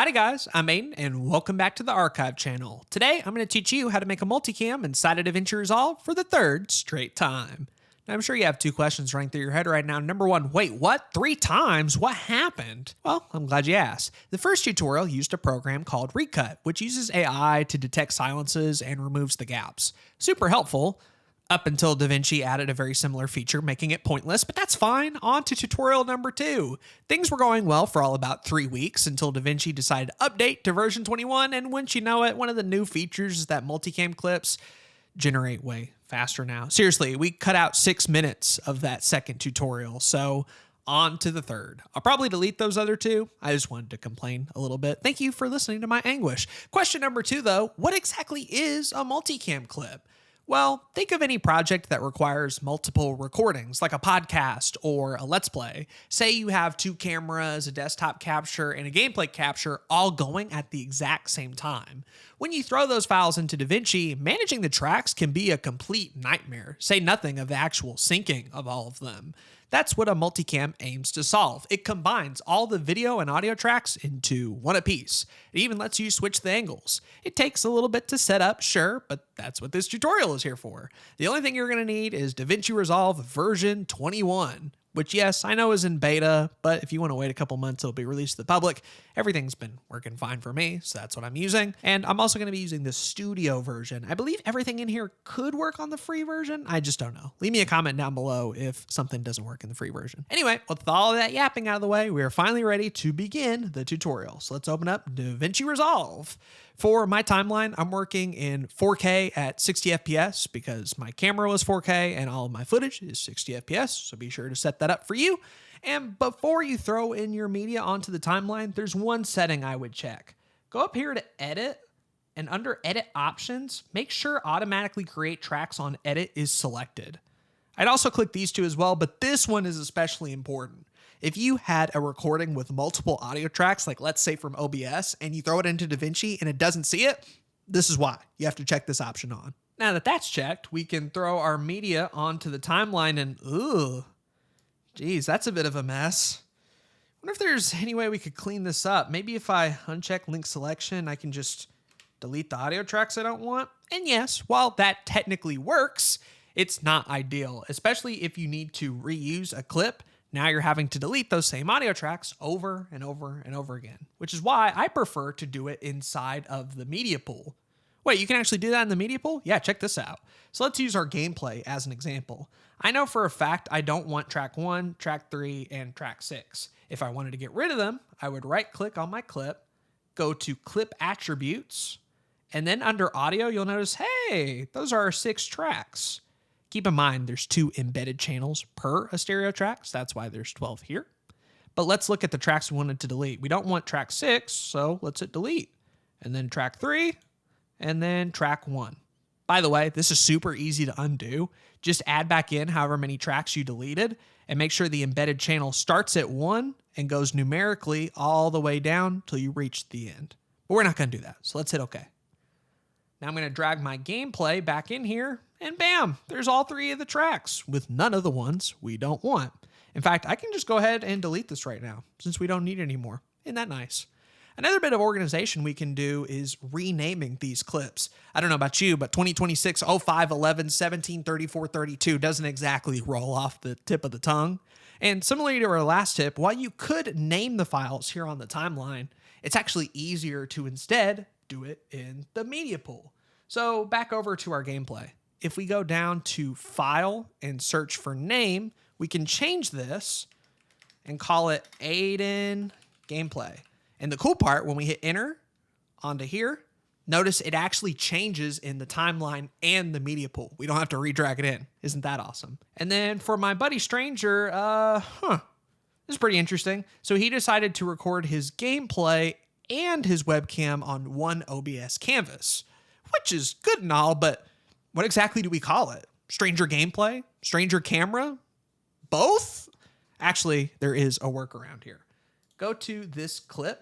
Howdy guys, I'm Aiden, and welcome back to the Archive channel. Today, I'm going to teach you how to make a multicam inside of Davinci Resolve for the third straight time. Now, I'm sure you have two questions running through your head right now. Number one, wait, what? 3 times? What happened? Well, I'm glad you asked. The first tutorial used a program called Recut, which uses AI to detect silences and removes the gaps. Super helpful. Up until Davinci added a very similar feature, making it pointless, but that's fine. On to tutorial number 2. Things were going well for all about 3 weeks until Davinci decided to update to version 21, and wouldn't you know it, one of the new features is that multicam clips generate way faster now. Seriously, we cut out 6 minutes of that second tutorial, so on to the third. I'll probably delete those other 2. I just wanted to complain a little bit. Thank you for listening to my anguish. Question number 2, though, what exactly is a multicam clip? Well, think of any project that requires multiple recordings, like a podcast or a Let's Play. Say you have 2 cameras, a desktop capture, and a gameplay capture all going at the exact same time. When you throw those files into Davinci, managing the tracks can be a complete nightmare, say nothing of the actual syncing of all of them. That's what a multicam aims to solve. It combines all the video and audio tracks into one apiece. It even lets you switch the angles. It takes a little bit to set up, sure, but that's what this tutorial is here for. The only thing you're going to need is Davinci Resolve version 21, which yes, I know is in beta, but if you want to wait a couple months, it'll be released to the public. Everything's been working fine for me, so that's what I'm using. And I'm also going to be using the studio version. I believe everything in here could work on the free version. I just don't know. Leave me a comment down below if something doesn't work in the free version. Anyway, with all of that yapping out of the way, we are finally ready to begin the tutorial. So let's open up Davinci Resolve. For my timeline, I'm working in 4K at 60 FPS because my camera was 4K and all of my footage is 60 FPS, so be sure to set that up for you. And before you throw in your media onto the timeline, there's one setting I would check. Go up here to Edit, and under Edit Options, make sure Automatically Create Tracks on Edit is selected. I'd also click these 2 as well, but this one is especially important. If you had a recording with multiple audio tracks, like let's say from OBS, and you throw it into Davinci and it doesn't see it, this is why. You have to check this option on. Now that that's checked, we can throw our media onto the timeline and, geez, that's a bit of a mess. I wonder if there's any way we could clean this up. Maybe if I uncheck link selection, I can just delete the audio tracks I don't want. And yes, while that technically works, it's not ideal, especially if you need to reuse a clip. Now you're having to delete those same audio tracks over and over and over again, which is why I prefer to do it inside of the media pool. Wait, you can actually do that in the media pool? Yeah, check this out. So let's use our gameplay as an example. I know for a fact I don't want track 1, track 3, and track 6. If I wanted to get rid of them, I would right-click on my clip, go to Clip Attributes, and then under Audio, you'll notice, hey, those are our 6 tracks. Keep in mind, there's 2 embedded channels per a stereo track, so that's why there's 12 here. But let's look at the tracks we wanted to delete. We don't want track 6, so let's hit delete. And then track 3, and then track 1. By the way, this is super easy to undo. Just add back in however many tracks you deleted, and make sure the embedded channel starts at 1 and goes numerically all the way down till you reach the end. But we're not going to do that, so let's hit OK. Now I'm going to drag my gameplay back in here, and bam, there's all 3 of the tracks with none of the ones we don't want. In fact, I can just go ahead and delete this right now since we don't need it anymore. Isn't that nice? Another bit of organization we can do is renaming these clips. I don't know about you, but 2026 05 11 17 34 32 doesn't exactly roll off the tip of the tongue. And similarly to our last tip, while you could name the files here on the timeline, it's actually easier to instead do it in the media pool. So back over to our gameplay. If we go down to File and search for Name, we can change this and call it Aiden Gameplay. And the cool part, when we hit Enter onto here, notice it actually changes in the timeline and the media pool. We don't have to redrag it in. Isn't that awesome? And then for my buddy Stranger, this is pretty interesting. So he decided to record his gameplay and his webcam on one OBS canvas, which is good and all, but what exactly do we call it? Stranger gameplay? Stranger camera? Both? Actually, there is a workaround here. Go to this clip,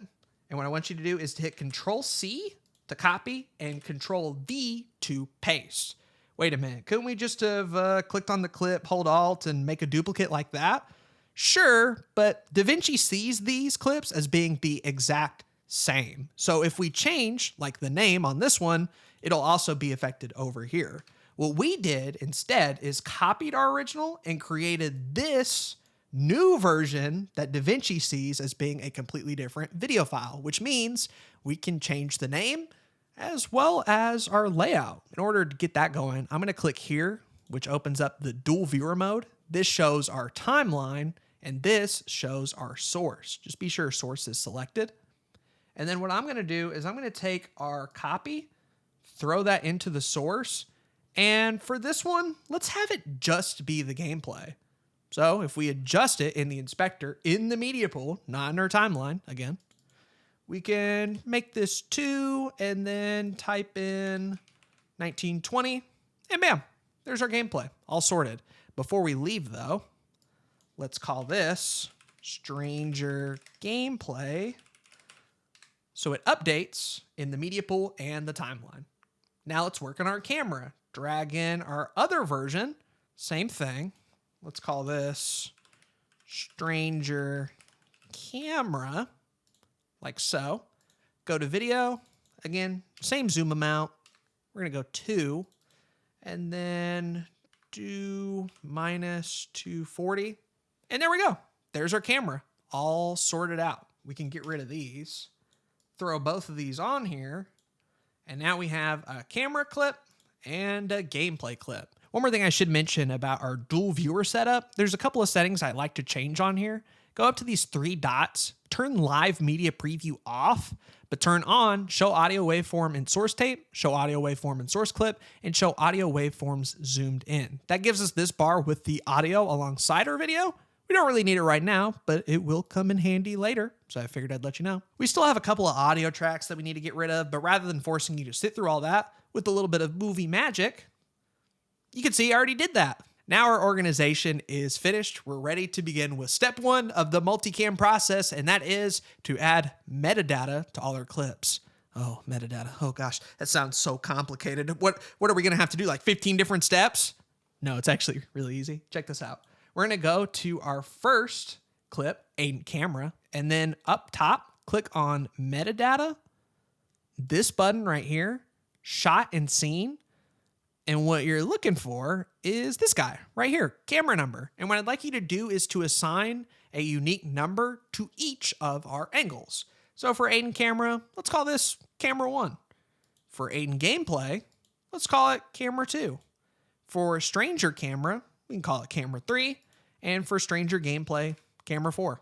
and what I want you to do is to hit Control-C to copy and Control-V to paste. Wait a minute, couldn't we just have clicked on the clip, hold Alt, and make a duplicate like that? Sure, but Davinci sees these clips as being the exact same. So if we change like the name on this one, it'll also be affected over here. What we did instead is copied our original and created this new version that Davinci sees as being a completely different video file, which means we can change the name as well as our layout. In order to get that going, I'm going to click here, which opens up the dual viewer mode. This shows our timeline and this shows our source. Just be sure source is selected. And then what I'm going to do is I'm going to take our copy, throw that into the source. And for this one, let's have it just be the gameplay. So if we adjust it in the inspector, in the media pool, not in our timeline, again, we can make this 2 and then type in 1920 and bam, there's our gameplay all sorted. Before we leave though, let's call this Stranger Gameplay. So it updates in the media pool and the timeline. Now let's work on our camera. Drag in our other version, same thing. Let's call this Stranger Camera, like so. Go to video, again, same zoom amount. We're gonna go 2, and then do -240. And there we go. There's our camera, all sorted out. We can get rid of these, throw both of these on here, and now we have a camera clip and a gameplay clip. One more thing I should mention about our dual viewer setup, there's a couple of settings I like to change on here. Go up to these 3 dots, turn live media preview off, but turn on show audio waveform in source tape, show audio waveform in source clip, and show audio waveforms zoomed in. That gives us this bar with the audio alongside our video. We don't really need it right now, but it will come in handy later, so I figured I'd let you know. We still have a couple of audio tracks that we need to get rid of, but rather than forcing you to sit through all that with a little bit of movie magic, you can see I already did that. Now our organization is finished. We're ready to begin with step 1 of the multicam process, and that is to add metadata to all our clips. Oh, metadata. Oh gosh, that sounds so complicated. What are we gonna have to do, like 15 different steps? No, it's actually really easy. Check this out. We're gonna go to our first clip, a camera, and then up top, click on metadata, this button right here, shot and scene. And what you're looking for is this guy right here, camera number. And what I'd like you to do is to assign a unique number to each of our angles. So for Aiden camera, let's call this camera 1. For Aiden gameplay, let's call it camera 2. For stranger camera, we can call it camera 3. And for stranger gameplay, camera 4.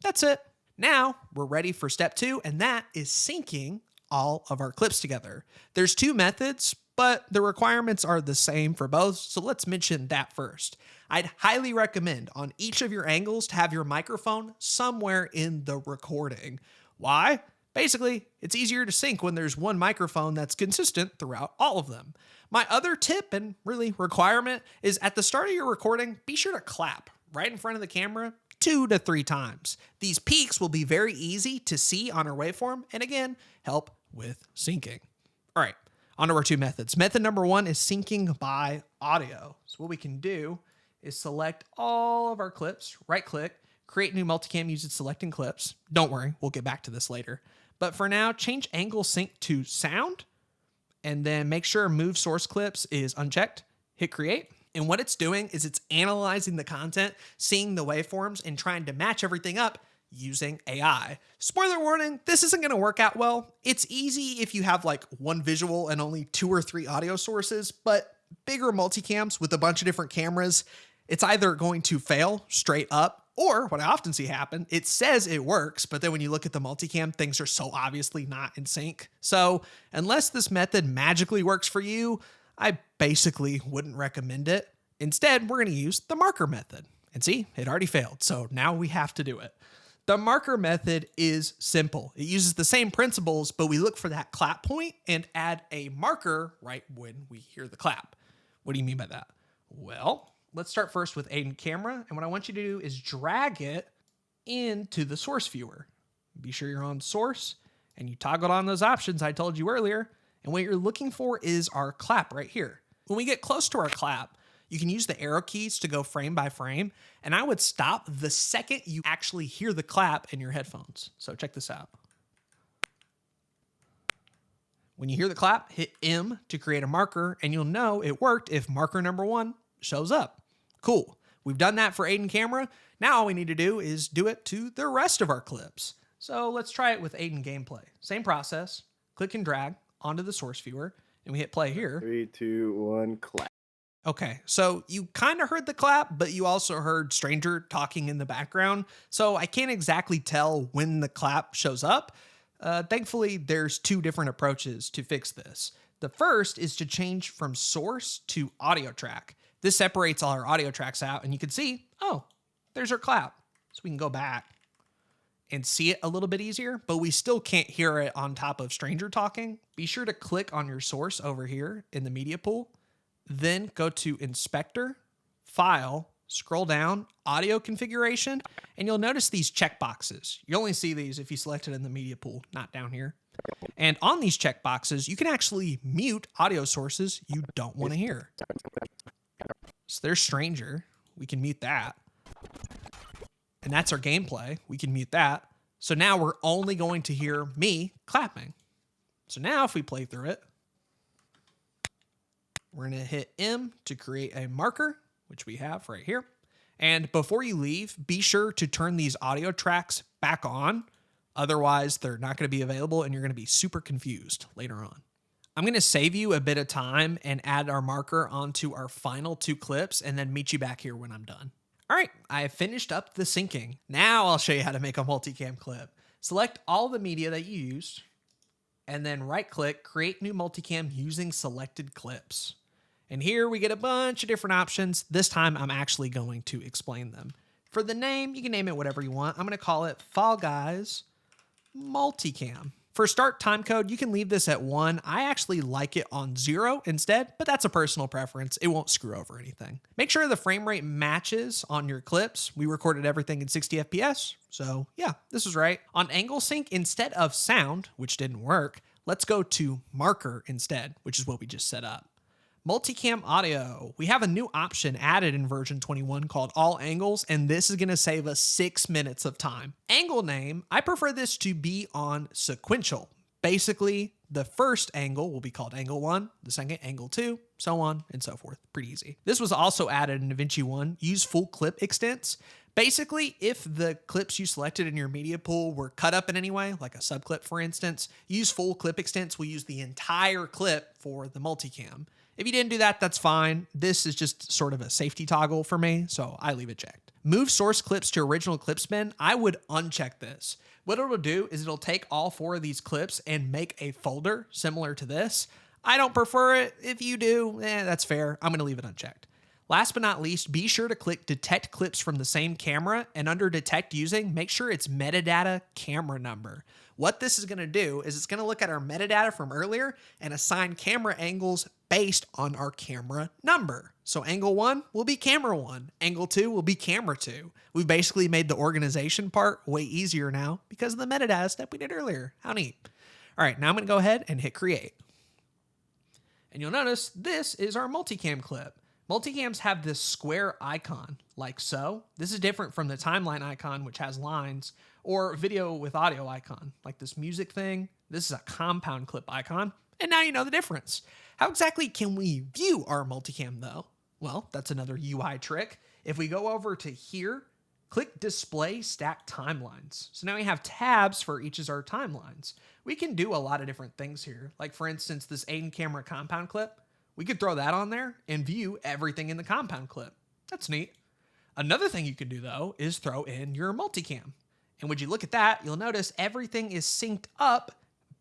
That's it. Now we're ready for step 2, and that is syncing all of our clips together. There's 2 methods, but the requirements are the same for both, so let's mention that first. I'd highly recommend on each of your angles to have your microphone somewhere in the recording. Why? Basically, it's easier to sync when there's one microphone that's consistent throughout all of them. My other tip and really requirement is at the start of your recording, be sure to clap right in front of the camera 2 to 3 times. These peaks will be very easy to see on our waveform and again, help with syncing. All right. On to our 2 methods. Method number 1 is syncing by audio. So what we can do is select all of our clips, right click, create new multicam using selecting clips. Don't worry, we'll get back to this later. But for now, change angle sync to sound, and then make sure move source clips is unchecked, hit create. And what it's doing is it's analyzing the content, seeing the waveforms, and trying to match everything up using AI. Spoiler warning, this isn't going to work out well. It's easy if you have like 1 visual and only 2 or 3 audio sources, but bigger multicams with a bunch of different cameras, it's either going to fail straight up, or what I often see happen, it says it works, but then when you look at the multicam, things are so obviously not in sync. So unless this method magically works for you, I basically wouldn't recommend it. Instead, we're going to use the marker method. And see, it already failed, so now we have to do it. The marker method is simple. It uses the same principles, but we look for that clap point and add a marker right when we hear the clap. What do you mean by that? Well, let's start first with Aiden camera. And what I want you to do is drag it into the source viewer. Be sure you're on source and you toggled on those options I told you earlier. And what you're looking for is our clap right here. When we get close to our clap, you can use the arrow keys to go frame by frame, and I would stop the second you actually hear the clap in your headphones. So check this out. When you hear the clap, hit M to create a marker, and you'll know it worked if marker number 1 shows up. Cool. We've done that for Aiden camera. Now all we need to do is do it to the rest of our clips. So let's try it with Aiden gameplay. Same process. Click and drag onto the source viewer, and we hit play here. 3, 2, 1, clap. Okay, so you kind of heard the clap, but you also heard Stranger talking in the background, so I can't exactly tell when the clap shows up. Thankfully, there's 2 different approaches to fix this. The first is to change from source to audio track. This separates all our audio tracks out, and you can see, oh, there's our clap. So we can go back and see it a little bit easier, but we still can't hear it on top of Stranger talking. Be sure to click on your source over here in the media pool. Then go to Inspector, File, scroll down, Audio Configuration, and you'll notice these checkboxes. You only see these if you select it in the media pool, not down here. And on these checkboxes, you can actually mute audio sources you don't want to hear. So there's Stranger. We can mute that. And that's our gameplay. We can mute that. So now we're only going to hear me clapping. So now if we play through it, we're going to hit M to create a marker, which we have right here. And before you leave, be sure to turn these audio tracks back on. Otherwise, they're not going to be available and you're going to be super confused later on. I'm going to save you a bit of time and add our marker onto our final 2 clips and then meet you back here when I'm done. All right, I have finished up the syncing. Now I'll show you how to make a multicam clip. Select all the media that you used and then right-click, create new multicam using selected clips. And here we get a bunch of different options. This time I'm actually going to explain them. For the name, you can name it whatever you want. I'm going to call it Fall Guys Multicam. For start time code, you can leave this at 1. I actually like it on 0 instead, but that's a personal preference. It won't screw over anything. Make sure the frame rate matches on your clips. We recorded everything in 60 FPS, so yeah, this is right. On angle sync, instead of sound, which didn't work, let's go to marker instead, which is what we just set up. Multicam audio. We have a new option added in version 21 called all angles, and this is going to save us 6 minutes of time. Angle name, I prefer this to be on sequential. Basically, the first angle will be called angle 1, the second angle 2, so on and so forth. Pretty easy. This was also added in Davinci 1. Use full clip extents. Basically, if the clips you selected in your media pool were cut up in any way, like a subclip for instance, use full clip extents. We'll use the entire clip for the multicam. If you didn't do that, that's fine. This is just sort of a safety toggle for me, so I leave it checked. Move source clips to original clips bin. I would uncheck this. What it'll do is it'll take all 4 of these clips and make a folder similar to this. I don't prefer it. If you do, that's fair. I'm going to leave it unchecked. Last but not least, be sure to click Detect Clips from the same camera, and under Detect Using, make sure it's Metadata Camera Number. What this is going to do is it's going to look at our metadata from earlier and assign camera angles based on our camera number. So angle 1 will be camera 1. Angle 2 will be camera 2. We've basically made the organization part way easier now because of the metadata step we did earlier. How neat. All right, now I'm going to go ahead and hit create. And you'll notice this is our multicam clip. Multicams have this square icon, like so. This is different from the timeline icon, which has lines, or video with audio icon, like this music thing. This is a compound clip icon, and now you know the difference. How exactly can we view our multicam, though? Well, that's another UI trick. If we go over to here, click Display Stacked Timelines. So now we have tabs for each of our timelines. We can do a lot of different things here. Like, for instance, this Aiden camera compound clip. We could throw that on there and view everything in the compound clip. That's neat. Another thing you can do, though, is throw in your multicam. And when you look at that, you'll notice everything is synced up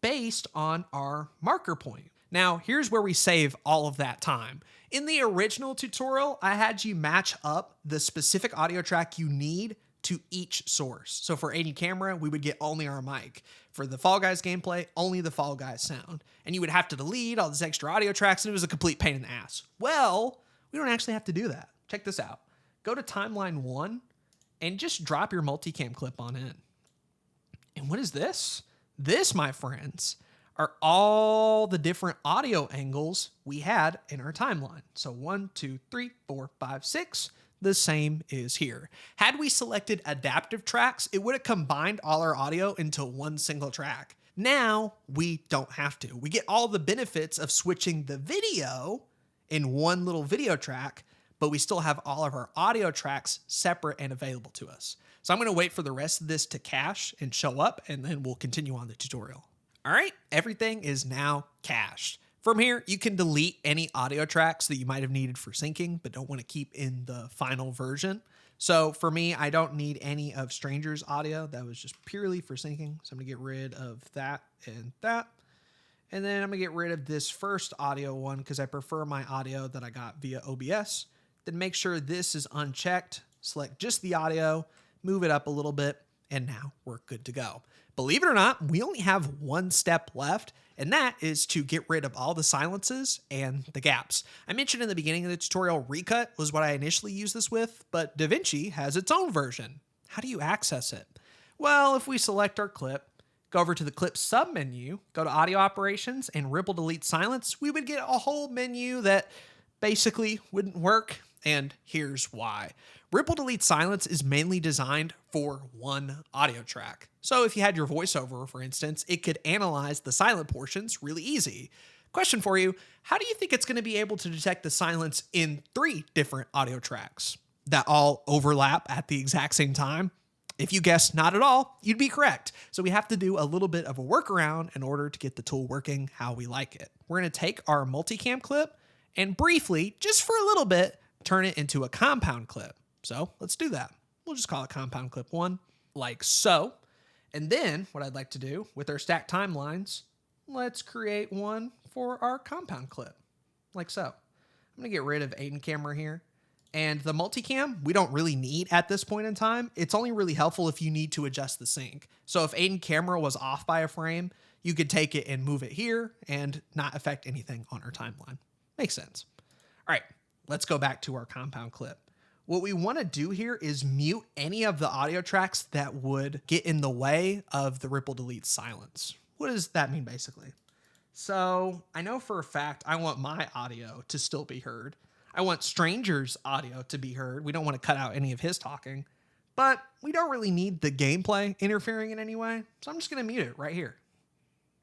based on our marker point. Now, here's where we save all of that time. In the original tutorial, I had you match up the specific audio track you need to each source. So for Aiden camera, we would get only our mic. For the Fall Guys gameplay, only the Fall Guys sound. And you would have to delete all this extra audio tracks, and it was a complete pain in the ass. Well, we don't actually have to do that. Check this out. Go to timeline 1 and just drop your multicam clip on in. And what is this? This, my friends, are all the different audio angles we had in our timeline. So 1, 2, 3, 4, 5, 6. The same is here. Had we selected adaptive tracks, it would have combined all our audio into one single track. Now we don't have to. We get all the benefits of switching the video in one little video track, but we still have all of our audio tracks separate and available to us. So I'm going to wait for the rest of this to cache and show up, and then we'll continue on the tutorial. All right, everything is now cached. From here, you can delete any audio tracks that you might have needed for syncing, but don't want to keep in the final version. So for me, I don't need any of Stranger's audio. That was just purely for syncing. So I'm gonna get rid of that and that. And then I'm gonna get rid of this first audio one because I prefer my audio that I got via OBS. Then make sure this is unchecked. Select just the audio, move it up a little bit, and now we're good to go. Believe it or not, we only have one step left, and that is to get rid of all the silences and the gaps. I mentioned in the beginning of the tutorial, Recut was what I initially used this with, but Davinci has its own version. How do you access it? Well, if we select our clip, go over to the clip submenu, go to audio operations and ripple delete silence, we would get a whole menu that basically wouldn't work, and here's why. Ripple delete silence is mainly designed for one audio track. So if you had your voiceover, for instance, it could analyze the silent portions really easy. Question for you, how do you think it's going to be able to detect the silence in 3 different audio tracks that all overlap at the exact same time? If you guessed not at all, you'd be correct. So we have to do a little bit of a workaround in order to get the tool working how we like it. We're going to take our multicam clip and briefly, just for a little bit, turn it into a compound clip. So let's do that. We'll just call it compound clip 1, like so. And then what I'd like to do with our stacked timelines, let's create one for our compound clip, like so. I'm gonna get rid of Aiden camera here. And the multicam, we don't really need at this point in time. It's only really helpful if you need to adjust the sync. So if Aiden camera was off by a frame, you could take it and move it here and not affect anything on our timeline. Makes sense. All right, let's go back to our compound clip. What we want to do here is mute any of the audio tracks that would get in the way of the ripple delete silence. What does that mean basically? So I know for a fact I want my audio to still be heard. I want Stranger's audio to be heard. We don't want to cut out any of his talking, but we don't really need the gameplay interfering in any way. So I'm just going to mute it right here.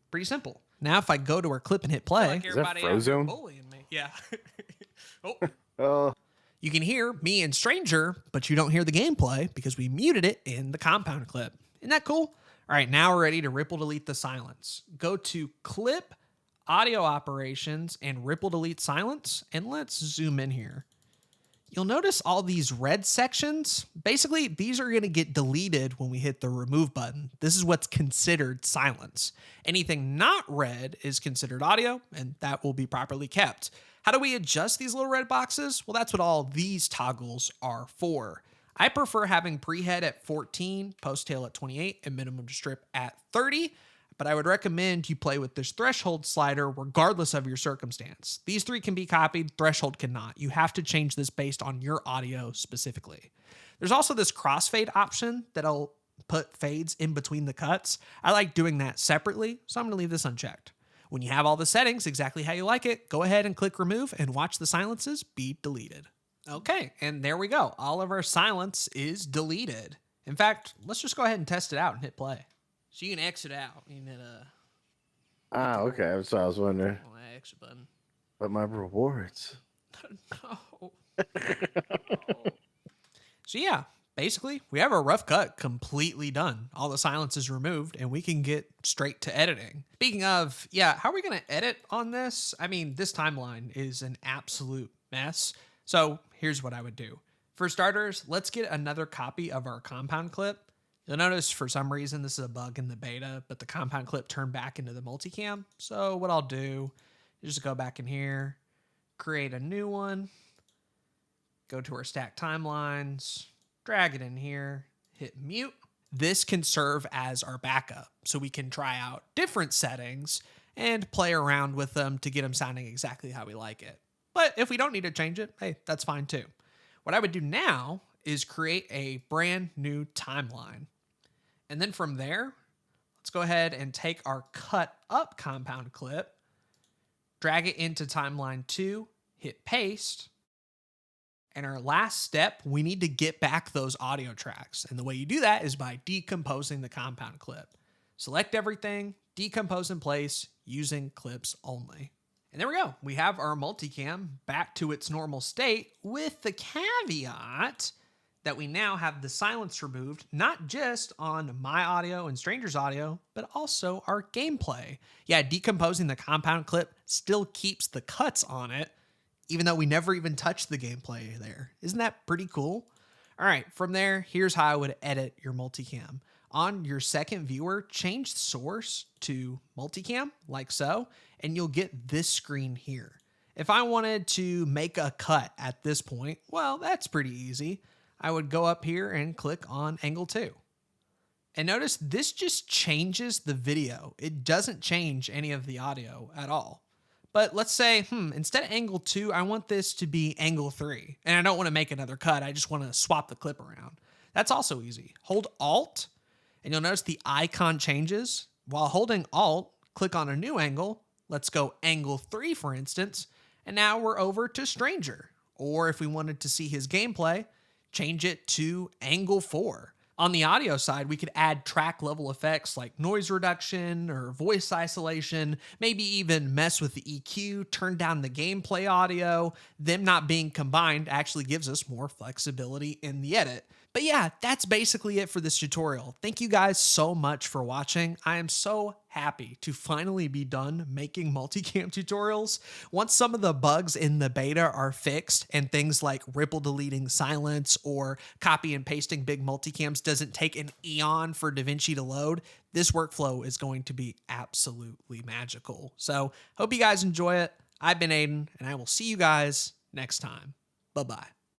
Pretty simple. Now if I go to our clip and hit play. Is that Frozone? Bullying me. Yeah. Oh. You can hear me and Stranger, but you don't hear the gameplay because we muted it in the compound clip. Isn't that cool? All right, now we're ready to ripple delete the silence. Go to Clip, Audio Operations, and Ripple Delete Silence, and let's zoom in here. You'll notice all these red sections. Basically, these are going to get deleted when we hit the remove button. This is what's considered silence. Anything not red is considered audio, and that will be properly kept. How do we adjust these little red boxes? Well, that's what all these toggles are for. I prefer having prehead at 14, post-tail at 28, and minimum to strip at 30, but I would recommend you play with this threshold slider regardless of your circumstance. These 3 can be copied, threshold cannot. You have to change this based on your audio specifically. There's also this crossfade option that'll put fades in between the cuts. I like doing that separately, so I'm going to leave this unchecked. When you have all the settings exactly how you like it, go ahead and click remove and watch the silences be deleted. Okay, and there we go. All of our silence is deleted. In fact, let's just go ahead and test it out and hit play. So you can exit out. You can hit Okay. That's what I was wondering. the exit button. But my rewards. No. So yeah, basically, we have our rough cut completely done. All the silence is removed, and we can get straight to editing. Speaking of, yeah, how are we going to edit on this? I mean, this timeline is an absolute mess. So here's what I would do. For starters, let's get another copy of our compound clip. You'll notice for some reason this is a bug in the beta, but the compound clip turned back into the multicam. So what I'll do is just go back in here, create a new one, go to our stacked timelines, drag it in here, hit mute. This can serve as our backup, so we can try out different settings and play around with them to get them sounding exactly how we like it. But if we don't need to change it, hey, that's fine too. What I would do now is create a brand new timeline. And then from there, let's go ahead and take our cut up compound clip, drag it into timeline 2, hit paste. And our last step, we need to get back those audio tracks. And the way you do that is by decomposing the compound clip. Select everything, decompose in place using clips only. And there we go. We have our multicam back to its normal state with the caveat that we now have the silence removed, not just on my audio and Stranger's audio, but also our gameplay. Yeah, decomposing the compound clip still keeps the cuts on it, even though we never even touched the gameplay there. Isn't that pretty cool? All right, from there, here's how I would edit your multicam. On your second viewer, change source to multicam, like so, and you'll get this screen here. If I wanted to make a cut at this point, well, that's pretty easy. I would go up here and click on angle 2. And notice this just changes the video. It doesn't change any of the audio at all. But let's say, instead of angle 2, I want this to be angle 3. And I don't want to make another cut. I just want to swap the clip around. That's also easy. Hold Alt, and you'll notice the icon changes. While holding Alt, click on a new angle. Let's go angle 3, for instance. And now we're over to Stranger. Or if we wanted to see his gameplay, change it to angle 4. On the audio side, we could add track level effects like noise reduction or voice isolation, maybe even mess with the EQ, turn down the gameplay audio. Them not being combined actually gives us more flexibility in the edit. But yeah, that's basically it for this tutorial. Thank you guys so much for watching. I am so happy to finally be done making multicam tutorials. Once some of the bugs in the beta are fixed and things like ripple deleting silence or copy and pasting big multicams doesn't take an eon for Davinci to load, this workflow is going to be absolutely magical. So hope you guys enjoy it. I've been Aiden, and I will see you guys next time. Bye-bye.